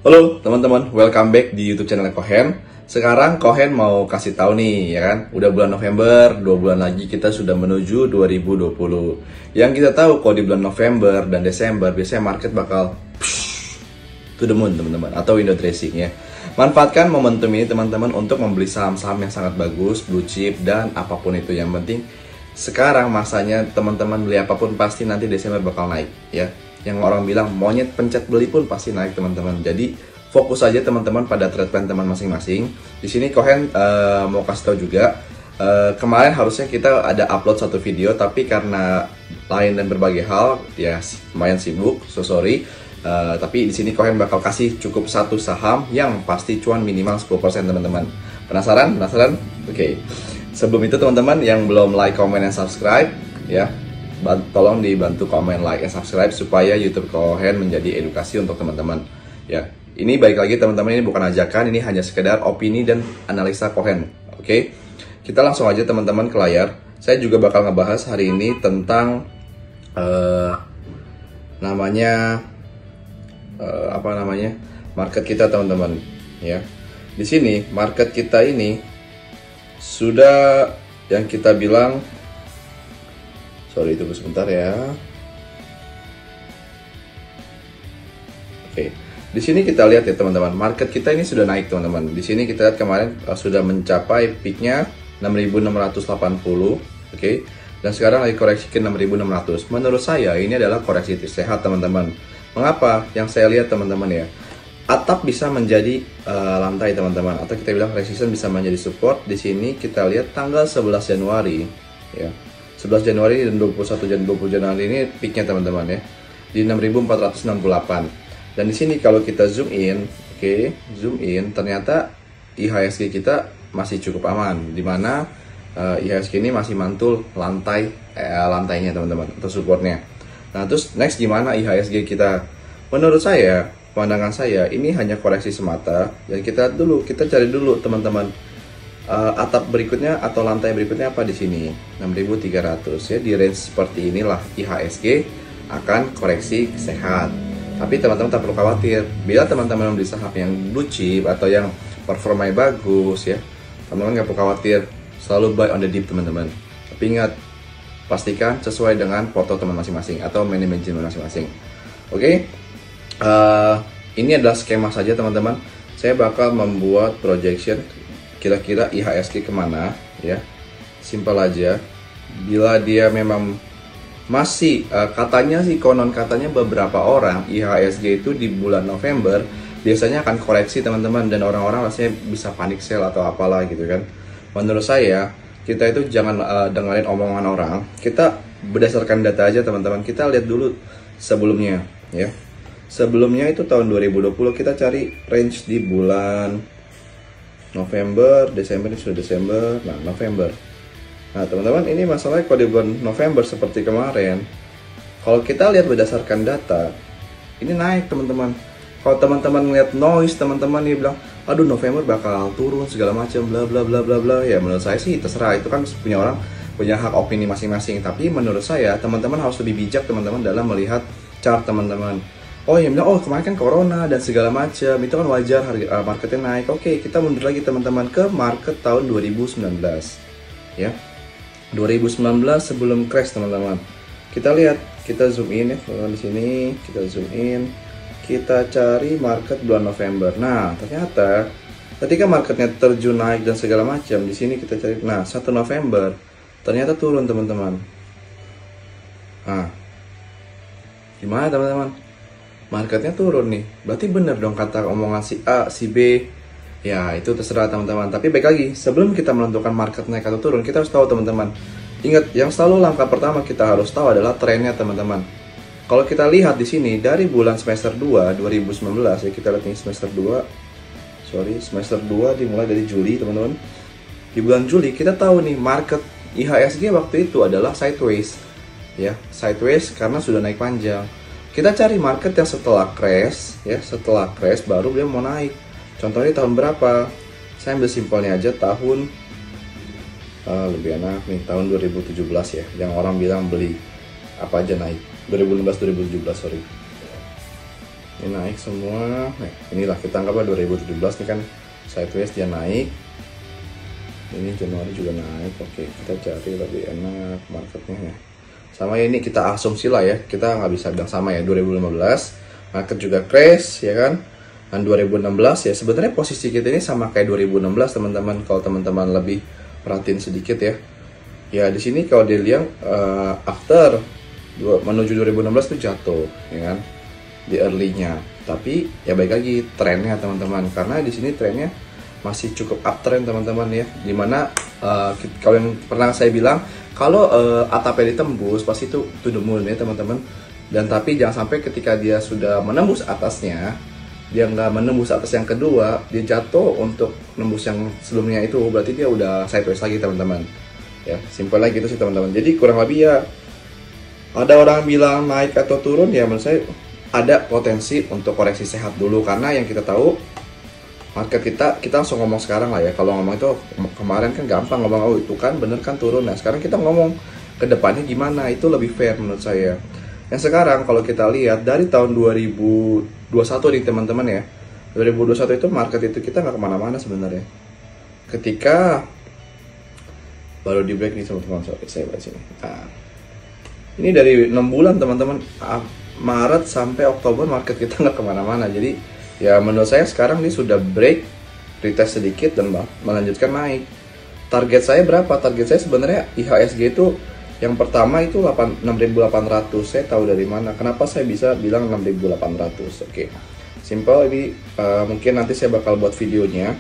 Halo teman-teman, welcome back di YouTube channel Kohen. Sekarang Kohen mau kasih tahu nih, ya kan? Udah bulan November, 2 bulan lagi kita sudah menuju 2020. Yang kita tahu kalau di bulan November dan Desember biasanya market bakal to the moon teman-teman, atau window dressing ya. Manfaatkan momentum ini teman-teman untuk membeli saham-saham yang sangat bagus, blue chip dan apapun itu. Yang penting sekarang masanya teman-teman beli apapun pasti nanti Desember bakal naik ya. Yang orang bilang monyet pencet beli pun pasti naik teman-teman. Jadi fokus aja teman-teman pada trade plan teman masing-masing. Di sini Kohen mau kasih tahu juga, kemarin harusnya kita ada upload satu video, tapi karena lain dan berbagai hal ya lumayan sibuk, so sorry. Tapi di sini Kohen bakal kasih cukup satu saham yang pasti cuan minimal 10% teman-teman. Penasaran? Penasaran? Oke. Sebelum itu teman-teman yang belum like, comment, dan subscribe ya, tolong dibantu komen, like, dan subscribe supaya YouTube Kohen menjadi edukasi untuk teman-teman. Ya, ini baik lagi teman-teman, ini bukan ajakan, ini hanya sekedar opini dan analisa Kohen. Oke, kita langsung aja teman-teman ke layar. Saya juga bakal ngebahas hari ini tentang market kita teman-teman. Ya, di sini market kita ini sudah yang kita bilang. Sorry, tunggu sebentar ya. Oke, di sini kita lihat ya teman-teman, market kita ini sudah naik teman-teman. Di sini kita lihat kemarin sudah mencapai peaknya 6.680, oke. Dan sekarang lagi koreksi ke 6.600. Menurut saya ini adalah koreksi sehat teman-teman. Mengapa? Yang saya lihat teman-teman ya, atap bisa menjadi lantai teman-teman, atau kita bilang resistance bisa menjadi support. Di sini kita lihat tanggal 11 Januari ya. 11 Januari dan 20 Januari ini peaknya teman-teman ya, di 6.468. Dan di sini kalau kita zoom in, oke, zoom in, ternyata IHSG kita masih cukup aman, dimana IHSG ini masih mantul lantainya teman-teman, atau supportnya. Nah terus next gimana IHSG kita? Menurut saya, pandangan saya ini hanya koreksi semata. Dan kita cari dulu teman-teman, atap berikutnya atau lantai berikutnya apa di sini, 6.300 ya. Di range seperti inilah IHSG akan koreksi sehat. Tapi teman-teman tak perlu khawatir bila teman-teman membeli saham yang blue chip atau yang performanya bagus ya. Teman-teman nggak perlu khawatir, selalu buy on the dip teman-teman. Tapi ingat, pastikan sesuai dengan foto teman masing-masing atau manajemen masing-masing. Oke, ini adalah skema saja teman-teman. Saya bakal membuat projection kira-kira IHSG kemana ya, simpel aja. Bila dia memang masih katanya sih, konon katanya beberapa orang IHSG itu di bulan November biasanya akan koreksi teman-teman, dan orang-orang rasanya bisa panik sell atau apalah gitu kan. Menurut saya kita itu jangan dengerin omongan orang, kita berdasarkan data aja teman-teman. Kita lihat dulu sebelumnya ya, sebelumnya itu tahun 2020 kita cari range di bulan November, Desember, ini sudah Desember, nah November. Nah teman-teman, ini masalahnya kalau di bulan November seperti kemarin, kalau kita lihat berdasarkan data, ini naik teman-teman. Kalau teman-teman lihat noise, teman-teman nih bilang, aduh November bakal turun segala macam, bla bla bla bla bla. Ya menurut saya sih terserah, itu kan punya orang, punya hak opini masing-masing. Tapi menurut saya teman-teman harus lebih bijak teman-teman dalam melihat chart teman-teman. Oh yang bilang, oh kemarin kan corona dan segala macam, itu kan wajar harga marketnya naik. Oke, kita mundur lagi teman-teman ke market tahun 2019 ya, 2019 sebelum crash teman-teman. Kita lihat, kita zoom in ya teman-teman. Di sini kita zoom in, kita cari market bulan November. Nah ternyata ketika marketnya terjun naik dan segala macam, di sini kita cari, nah 1 November ternyata turun teman-teman. Nah gimana teman-teman, marketnya turun nih, berarti bener dong kata omongan si A, si B. Ya itu terserah teman-teman. Tapi baik lagi, sebelum kita menentukan market naik atau turun, kita harus tahu teman-teman. Ingat, yang selalu langkah pertama kita harus tahu adalah trennya teman-teman. Kalau kita lihat di sini dari bulan semester 2 2019 ya, kita lihat ini semester 2 dimulai dari Juli teman-teman. Di bulan Juli kita tahu nih market IHSG waktu itu adalah sideways ya, sideways karena sudah naik panjang. Kita cari market yang setelah crash ya, setelah crash baru dia mau naik. Contohnya tahun berapa? Saya ambil simpelnya aja, tahun lebih enak nih, tahun 2017 ya, yang orang bilang beli apa aja naik. 2016 2017 sorry. Ini naik semua. Nah, inilah kita anggaplah 2017 ini kan sideways dia naik. Ini Januari juga naik. Oke, kita cari lebih enak marketnya ya. Sama ya, ini kita asumsi lah ya, kita nggak bisa bilang sama ya. 2015 market juga crash ya kan, dan 2016 ya sebenarnya posisi kita ini sama kayak 2016 teman-teman. Kalau teman-teman lebih perhatiin sedikit ya, ya di sini kalau dilihat after menuju 2016 itu jatuh ya kan di early-nya, tapi ya baik lagi trennya teman-teman, karena di sini trennya masih cukup uptrend teman-teman ya, dimana kalau yang pernah saya bilang kalau atapnya ditembus pasti itu to the moon ya teman-teman. Dan tapi jangan sampai ketika dia sudah menembus atasnya, dia nggak menembus atas yang kedua, dia jatuh untuk menembus yang sebelumnya, itu berarti dia udah sideways lagi teman-teman ya. Simpel lagi gitu sih teman-teman. Jadi kurang lebih ya, ada orang bilang naik atau turun, ya menurut saya ada potensi untuk koreksi sehat dulu, karena yang kita tahu market kita langsung ngomong sekarang lah ya. Kalau ngomong itu kemarin kan gampang ngomong, oh itu kan bener kan turun. Nah sekarang kita ngomong ke depannya gimana, itu lebih fair menurut saya. Yang sekarang kalau kita lihat dari tahun 2021 nih teman-teman ya, 2021 itu market itu kita nggak kemana-mana sebenarnya. Ketika baru di break nih teman-teman, saya baca sini. Nah, ini dari 6 bulan teman-teman, Maret sampai Oktober market kita nggak kemana-mana. Jadi ya menurut saya sekarang ini sudah break, retest sedikit dan melanjutkan naik. Target saya berapa? Target saya sebenarnya IHSG itu yang pertama itu 6.800. Saya tahu dari mana. Kenapa saya bisa bilang 6.800? Oke. Simple ini mungkin nanti saya bakal buat videonya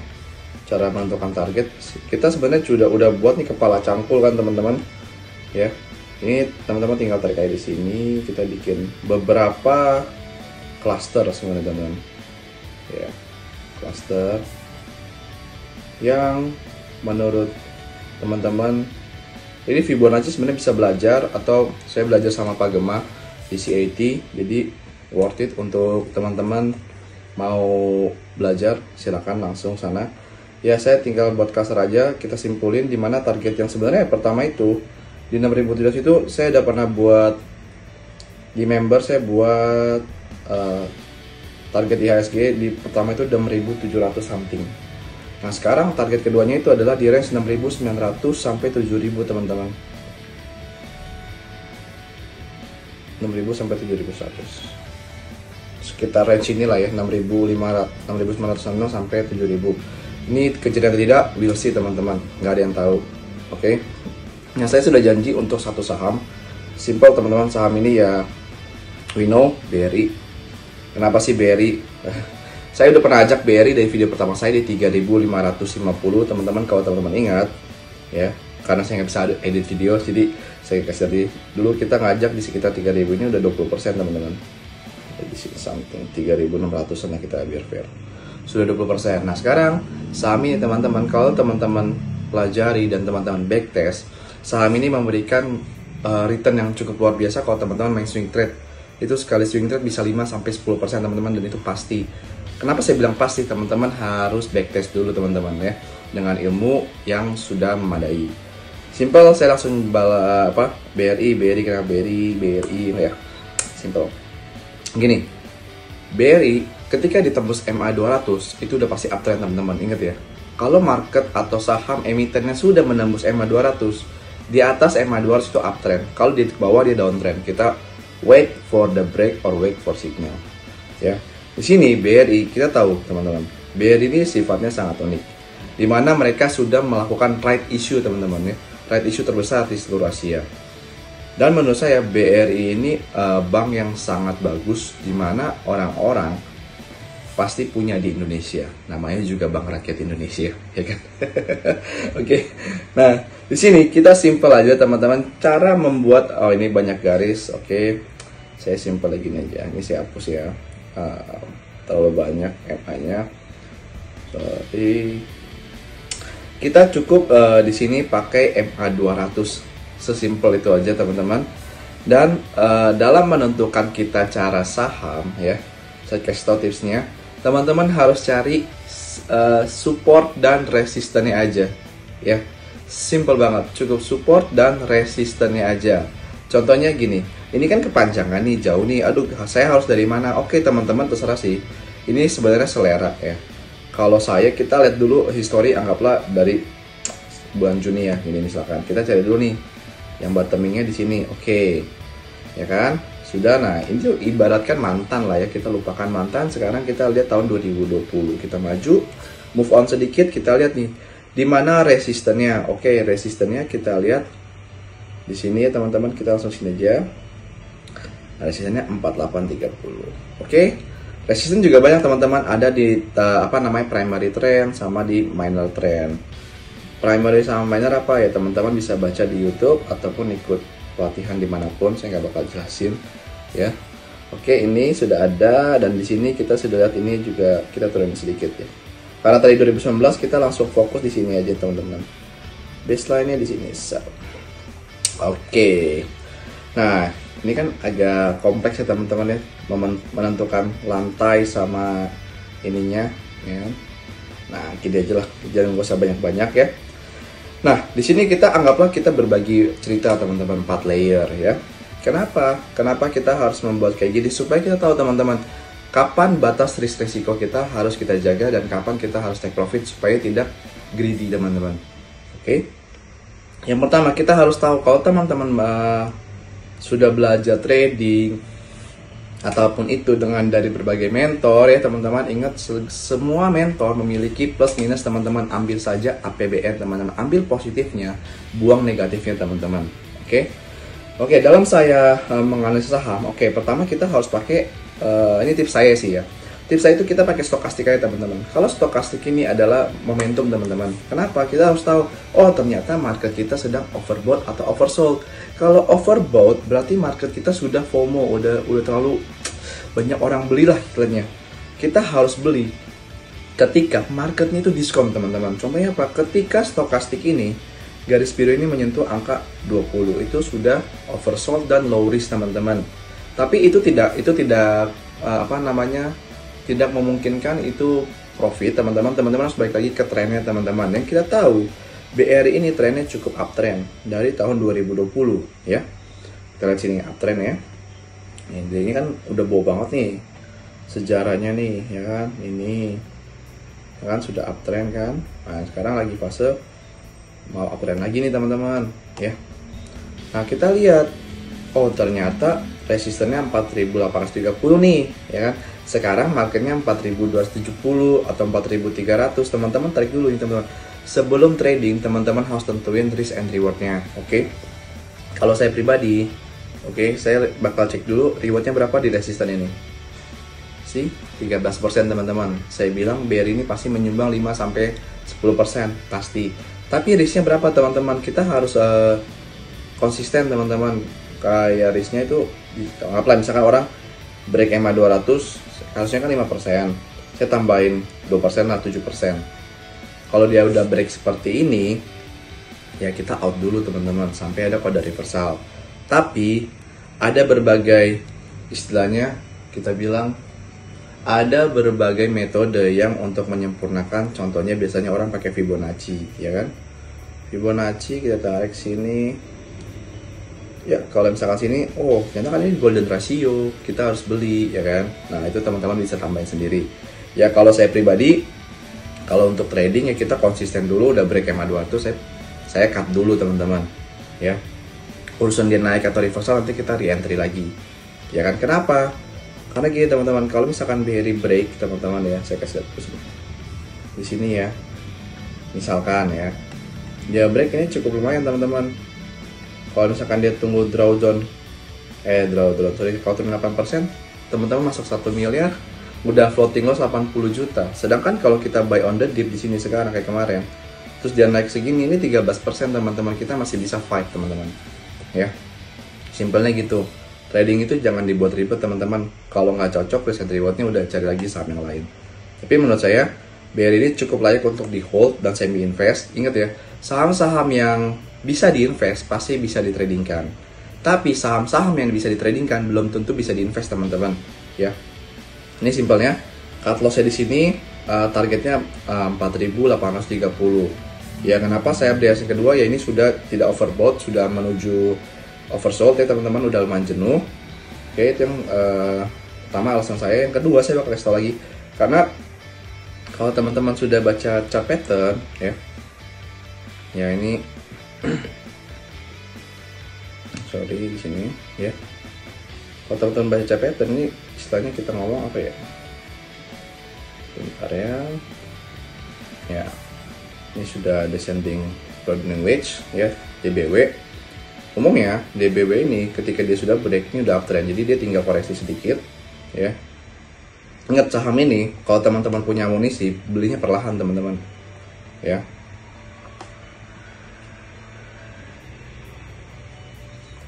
cara menentukan target. Kita sebenarnya udah buat nih kepala cangkul kan teman-teman. Ya. Ini teman-teman tinggal tarik aja di sini, kita bikin beberapa cluster sebenarnya teman-teman. Ya. Cluster yang menurut teman-teman ini Fibonacci sebenarnya bisa belajar, atau saya belajar sama Pak Gema di CAT, jadi worth it untuk teman-teman mau belajar, silakan langsung sana. Ya saya tinggal buat kasar aja, kita simpulin di mana target yang sebenarnya pertama itu di 6.700 itu saya udah pernah buat di member, saya buat target IHSG di pertama itu 6.700 something. Nah sekarang target keduanya itu adalah di range 6.900 sampai 7.000 teman-teman. 6.000 sampai 7.100. Sekitar range inilah ya, 6.900 sampai 7.000. Ini kejadian tidak, we'll see teman-teman, nggak ada yang tahu. Oke. Nah saya sudah janji untuk satu saham. Simple teman-teman, saham ini ya we know, BRI. Kenapa sih BRI? Saya udah pernah ajak BRI dari video pertama saya di 3.550 teman-teman, kalau teman-teman ingat ya, karena saya nggak bisa edit video, jadi saya kasih tadi dulu kita ngajak di sekitar 3.000 ini udah 20% teman-teman. Jadi something 3.600 nah kita biar fair, sudah 20%. Nah sekarang saham ini teman-teman, kalau teman-teman pelajari dan teman-teman backtest, saham ini memberikan return yang cukup luar biasa. Kalau teman-teman main swing trade, itu sekali swing trade bisa 5-10% teman-teman, dan itu pasti. Kenapa saya bilang pasti? Teman-teman harus backtest dulu teman-teman ya, dengan ilmu yang sudah memadai. Simple, saya langsung BRI kenapa BRI ya. Simple. Gini, BRI ketika ditembus MA 200 itu udah pasti uptrend teman-teman. Ingat ya, kalau market atau saham emitennya sudah menembus MA 200, di atas MA 200 itu uptrend. Kalau di bawah dia downtrend. Kita wait for the break or wait for signal. Ya. Di sini BRI kita tahu teman-teman, BRI ini sifatnya sangat unik, di mana mereka sudah melakukan right issue teman-teman ya, right issue terbesar di seluruh Asia. Dan menurut saya BRI ini bank yang sangat bagus, di mana orang-orang pasti punya di Indonesia. Namanya juga Bank Rakyat Indonesia, ya kan? Oke. Nah di sini kita simple aja teman-teman, cara membuat ini banyak garis. Oke. Saya simple lagi aja. Ini saya hapus ya. Terlalu banyak MA-nya. Sorry. Kita cukup di sini pakai MA 200. Sesimpel itu aja teman-teman. Dan dalam menentukan kita cara saham ya, saya kasih tahu tipsnya. Teman-teman harus cari support dan resistennya aja ya. Simple banget, cukup support dan resistennya aja. Contohnya gini, Ini kan kepanjangan nih, jauh nih. Aduh, saya harus dari mana? Oke, teman-teman terserah sih. Ini sebenarnya selera ya. Kalau saya, kita lihat dulu history, anggaplah dari bulan Juni ya. Ini misalkan kita cari dulu nih yang bottomingnya di sini. Oke. Ya kan? Sudah. Nah, ini tuh ibaratkan mantan lah ya. Kita lupakan mantan. Sekarang kita lihat tahun 2020. Kita maju, move on sedikit, kita lihat nih di mana resistennya. Oke, resistennya kita lihat di sini ya teman-teman. Kita langsung sini aja. Resistennya 4830. Oke. Resisten juga banyak teman-teman, ada di primary trend sama di minor trend. Primary sama minor apa ya teman-teman bisa baca di YouTube ataupun ikut pelatihan dimanapun, saya nggak bakal jelasin ya. Oke, ini sudah ada, dan di sini kita sudah lihat ini juga kita turunin sedikit ya. Karena tadi 2019 kita langsung fokus di sini aja teman-teman. Baseline-nya di sini. Oke. Nah, ini kan agak kompleks ya teman-teman ya, menentukan lantai sama ininya ya. Nah, gini aja lah, jangan gak usah banyak-banyak ya. Nah, di sini kita anggaplah kita berbagi cerita teman-teman 4 layer ya. Kenapa kita harus membuat kayak gini, supaya kita tahu teman-teman kapan batas risk resiko kita harus kita jaga dan kapan kita harus take profit supaya tidak greedy teman-teman. Oke. Yang pertama kita harus tahu kalau teman-teman sudah belajar trading ataupun itu dengan dari berbagai mentor ya teman-teman, ingat semua mentor memiliki plus minus teman-teman. Ambil saja APBN teman-teman, ambil positifnya, buang negatifnya teman-teman. Oke, dalam saya menganalisis saham, pertama kita harus pakai ini tips saya sih ya. Tips saya itu kita pakai stokastik aja teman-teman. Kalau stokastik ini adalah momentum teman-teman. Kenapa? Kita harus tahu, oh ternyata market kita sedang overbought atau oversold. Kalau overbought berarti market kita sudah FOMO, udah terlalu banyak orang belilah istilahnya. Kita harus beli ketika marketnya itu diskon teman-teman. Contohnya apa? Ketika stokastik ini garis biru ini menyentuh angka 20, itu sudah oversold dan low risk teman-teman. Tapi itu tidak tidak memungkinkan itu profit teman-teman. Teman-teman harus balik lagi ke trennya teman-teman. Yang kita tahu BRI ini trennya cukup uptrend dari tahun 2020 ya. Kita lihat sini uptrend ya. Ini kan udah bau banget nih sejarahnya nih ya kan. Ini ya kan sudah uptrend kan. Nah, sekarang lagi fase mau uptrend lagi nih teman-teman ya. Nah, kita lihat, oh ternyata resistennya 4830 nih ya kan. Sekarang marketnya 4270 atau 4300. Teman-teman tarik dulu nih teman-teman. Sebelum trading teman-teman harus tentuin risk and rewardnya. Kalau saya pribadi, saya bakal cek dulu rewardnya berapa di resisten ini. 13% teman-teman. Saya bilang BRI ini pasti menyumbang 5-10% pasti. Tapi risknya berapa teman-teman? Kita harus konsisten teman-teman. Kayak risknya itu, anggaplah misalkan orang break EMA 200 harusnya kan 5%, saya tambahin 2% lah 7%. Kalau dia udah break seperti ini ya kita out dulu teman-teman sampai ada kode reversal. Tapi ada berbagai istilahnya, kita bilang ada berbagai metode yang untuk menyempurnakan. Contohnya biasanya orang pakai Fibonacci ya kan. Fibonacci kita tarik sini ya, kalau misalkan sini, oh ternyata kan ini golden ratio, kita harus beli ya kan. Nah itu teman-teman bisa tambahin sendiri ya. Kalau saya pribadi, kalau untuk trading ya kita konsisten dulu. Udah break EMA 200 saya cut dulu teman-teman ya. Urusan dia naik atau reversal nanti kita re-entry lagi ya kan. Kenapa? Karena gini teman-teman, kalau misalkan BRI break teman-teman ya, saya kasih lihat di sini ya, misalkan ya dia break ini cukup lumayan teman-teman. Kalau misalkan dia tunggu drawdown kalau turun 8%, teman-teman masuk 1 miliar, udah floating loss 80 juta. Sedangkan kalau kita buy on the dip di sini sekarang kayak kemarin, terus dia naik segini, ini 13% teman-teman, kita masih bisa fight teman-teman. Ya. Simpelnya gitu. Trading itu jangan dibuat ribet teman-teman. Kalau nggak cocok risk and rewardnya udah cari lagi saham yang lain. Tapi menurut saya BRI ini cukup layak untuk di hold dan semi invest. Ingat ya, saham-saham yang bisa diinvest pasti bisa ditradingkan. Tapi saham-saham yang bisa ditradingkan belum tentu bisa diinvest teman-teman. Ya, ini simpelnya. Cut loss-nya di sini targetnya 4.830. Ya, kenapa saya update yang kedua ya, ini sudah tidak overbought, sudah menuju oversold ya teman-teman, udah lumayan jenuh. Oke, itu yang pertama alasan saya. Yang kedua, saya bakal kasih tau lagi, karena kalau teman-teman sudah baca chart pattern ya ini sorry di sini ya. Kalau teman-teman baca chart pattern ini istilahnya kita ngomong apa ya? Bentar ya. Ini sudah descending broadening wedge ya, DBW. Umumnya DBW ini ketika dia sudah break, ini udah uptrend, jadi dia tinggal koreksi sedikit ya. Ingat, saham ini kalau teman-teman punya amunisi, belinya perlahan teman-teman ya.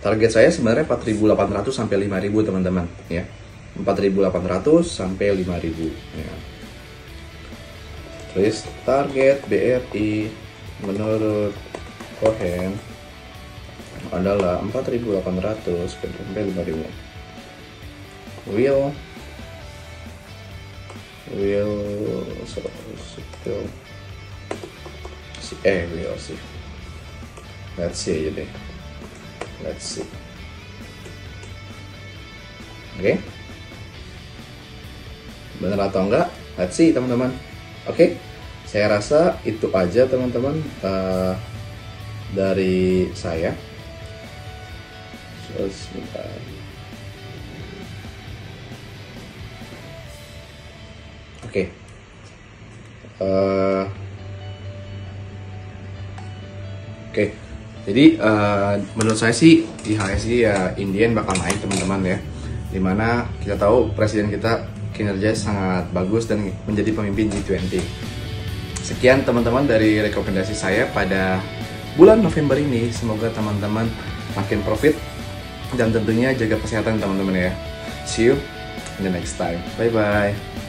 Target saya sebenarnya 4.800 sampai 5.000 teman-teman ya. 4.800 sampai 5.000 ya. Terus target BRI menurut Cohen adalah 4.800 sampai 5.000. Will see. Let's see aja deh. Let's see. Oke. Bener atau enggak? Let's see teman-teman. Oke. Saya rasa itu aja teman-teman dari saya. Sebentar. Oke. Oke. Jadi menurut saya sih IHSG ya Indian bakal naik teman-teman ya. Dimana kita tahu presiden kita kinerja sangat bagus dan menjadi pemimpin G20. Sekian teman-teman dari rekomendasi saya pada bulan November ini. Semoga teman-teman makin profit dan tentunya jaga kesehatan teman-teman ya. See you in the next time. Bye bye.